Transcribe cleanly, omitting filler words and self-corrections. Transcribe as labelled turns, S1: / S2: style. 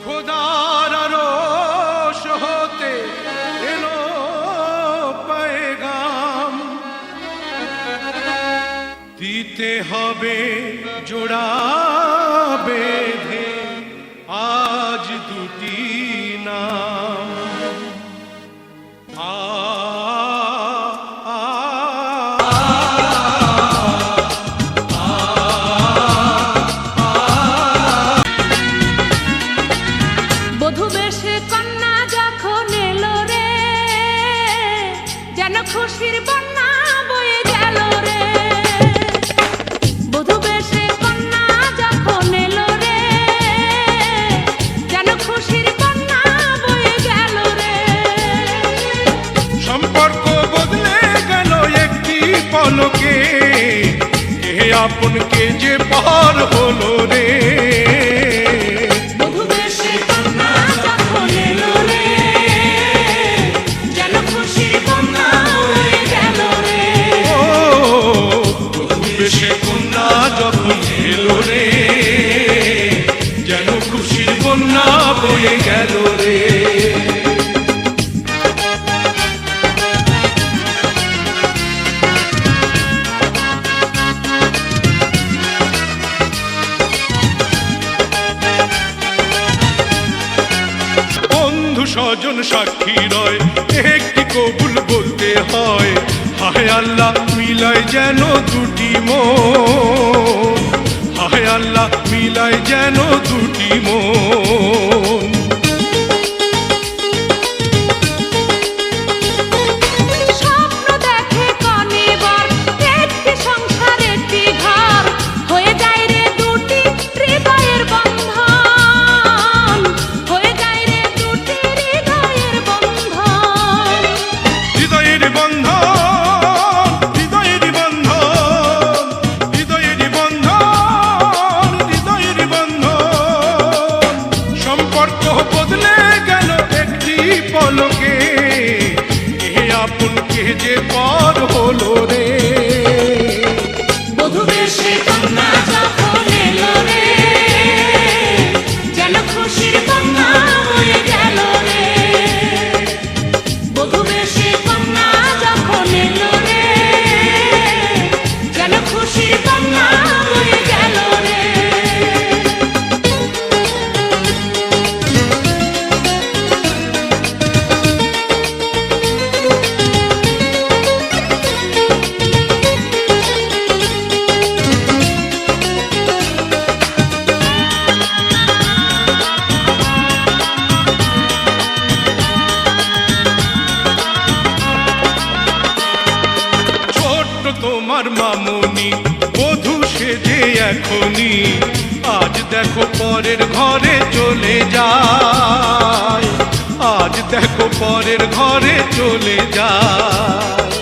S1: খোদার আরশ হতে এলো পেগাম, দিতে হবে জোড়া বেঁধে আজ দুটি নাম।
S2: বধূ বেশে কন্যা যখন এলো রে, যেন খুশির বন্যা বয়ে গেল রে। বধূ বেশে কন্যা যখন এলো রে, যেন খুশির বন্যা বয়ে গেল রে।
S1: সম্পর্ক বদলে গেল একটি পলকে, কে আপন কে যে পর হলো রে। সে কন্যা যখন এলো রে, যেন খুশির বন্যা বয়ে গেল রে। বন্ধু স্বজন সাক্ষী রয়, একটি কবুল বলতে হয়। হায় আল্লাহ মিলায় যেন দুটি মন, হায় আল্লাহ মিলায় যেন দুটি মন।
S2: স্বপ্ন দেখে কনে বর, একটি সংসার একটি ঘর, হয়ে যায় রে দুটি হৃদয়ের বন্ধন, হয়ে যায় রে দুটি হৃদয়ের বন্ধন।
S1: হৃদয়ের বন্ধন, হৃদয়ের বন্ধন, হৃদয়ের বন্ধন, হৃদয়ের বন্ধন। সম্পর্ক বদলে গেল একটি পলকে, কে আপন কে যে পর হলো রে।
S2: বধূ বেশে কন্যা যখন এলো রে, যেন খুশির বন্যা বয়ে গেল রে। বধূ বেশে কন্যা যখন এলো রে, যেন খুশির বন্যা বয়ে গেল রে।
S1: ছোট্ট তোমার মামুনি বধূ সেজে এখনি, আজ দেখো পরের ঘরে চলে যায়, আজ দেখো পরের ঘরে চলে যায়।